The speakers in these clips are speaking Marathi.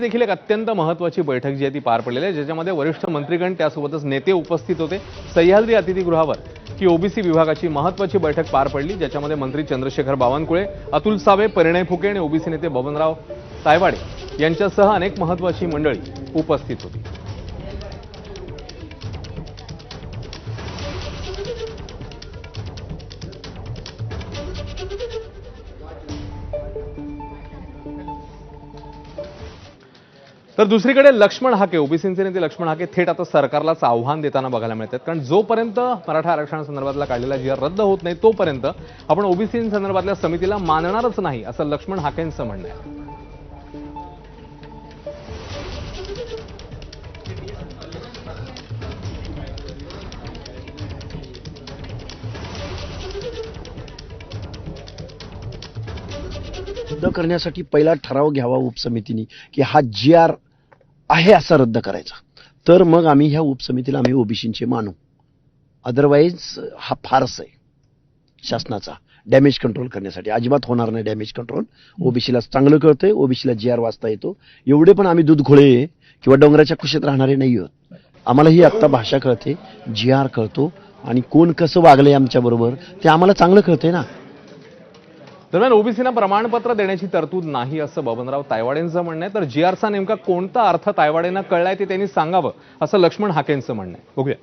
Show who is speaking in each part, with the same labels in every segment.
Speaker 1: देखील एक अत्यंत महत्त्वाची बैठक जी आहे ती पार पडलेली आहे, ज्याच्यामध्ये वरिष्ठ मंत्रीगण त्यासोबतच नेते उपस्थित होते। सह्याद्री अतिथीगृहावर की ओबीसी विभागाची महत्त्वाची बैठक पार पडली, ज्याच्यामध्ये मंत्री चंद्रशेखर बावनकुळे, अतुल सावे, परिणय फुके आणि ओबीसी नेते बबनराव तायवाडे यांच्यासह अनेक महत्त्वाची मंडळी उपस्थित होती। तर दुसरीकडे लक्ष्मण हाके, ओबीसीचे नेते लक्ष्मण हाके थेट आता सरकारलाच आव्हान देताना बघायला मिळतात। कारण जोपर्यंत मराठा आरक्षणासंदर्भातला काढलेला जी रद्द होत नाही तोपर्यंत आपण ओबीसींसंदर्भातल्या समितीला मानणारच नाही, असं लक्ष्मण हाकेंचं म्हणणं आहे।
Speaker 2: रद्द करण्यासाठी पहिला ठराव घ्यावा उपसमितीने की हा GR आहे असा रद्द करायचा, तर मग आम्ही ह्या उपसमितीला आम्ही ओबीसींचे मानू। अदरवाईज हा फारस आहे शासनाचा डॅमेज कंट्रोल करण्यासाठी। अजिबात होणार नाही डॅमेज कंट्रोल। ओबीसीला चांगलं कळतंय, ओबीसीला GR वाचता येतो। एवढे पण आम्ही दूधखोळे किंवा डोंगराच्या कुशीत राहणारे नाही आहोत। आम्हाला ही आत्ता भाषा कळते, GR कळतो आणि कोण कसं वागलंय आमच्या बरोबर ते आम्हाला चांगलं कळतंय ना।
Speaker 1: दरम्यान ओबीसींना प्रमाणपत्र देण्याची तरतूद नाही असं बबनराव तायवाडेंचं म्हणणं आहे। तर GRचा नेमका कोणता अर्थ तायवाडेंना कळलाय ते त्यांनी सांगावं, असं लक्ष्मण हाकेंचं म्हणणं आहे। बघूया।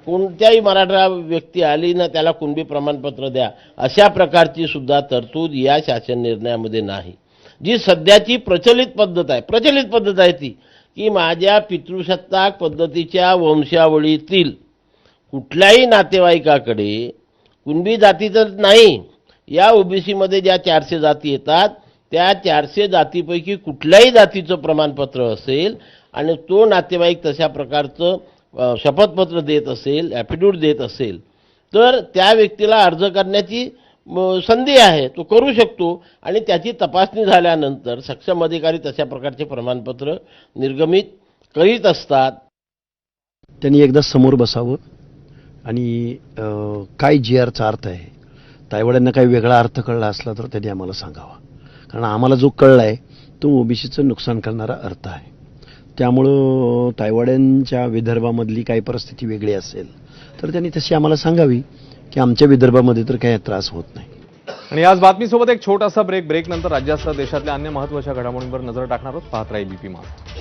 Speaker 3: कोणत्याही मराठा व्यक्ती आली ना त्याला कुणबी प्रमाणपत्र द्या अशा प्रकारची सुद्धा तरतूद या शासन निर्णयामध्ये नाही। जी सध्याची प्रचलित पद्धत आहे ती की माझ्या पितृसत्ताक पद्धतीच्या वंशावळीतील कुठल्याही नातेवाईकाकडे कुणबी जातीचं नाही, या ओबीसी मध्ये ज्या 400 जाती येतात त्या 400 जातीपैकी कुठल्याही जातीचं प्रमाणपत्र असेल आणि तो नातेवाईक तशा प्रकारचं शपथपत्र देत असेल, ॲफिडेविट देत असेल, तर त्या व्यक्तीला अर्ज करण्याची संधी आहे, तो करू शकतो आणि त्याची तपासणी झाल्यानंतर सक्षम अधिकारी तशा प्रकारचे प्रमाणपत्र निर्गमित करीत असतात।
Speaker 2: त्यांनी एकदा समोर बसावं आणि काय GRचा अर्थ आहे, तायवाड्यांना काही वेगळा अर्थ कळला असला तर त्यांनी आम्हाला सांगावा। कारण आम्हाला जो कळलाय तो ओबीसीचं नुकसान करणारा अर्थ आहे। त्यामुळं तायवाड्यांच्या विदर्भामधली काही परिस्थिती वेगळी असेल तर त्यांनी तशी आम्हाला सांगावी की आमच्या विदर्भामध्ये तर काही त्रास होत नाही।
Speaker 1: आणि आज बातमीसोबत एक छोटासा ब्रेक नंतर राज्यासह देशातल्या अन्य महत्त्वाच्या घडामोडींवर नजर टाकणार आहोत। पाहत राहा ABP माझा।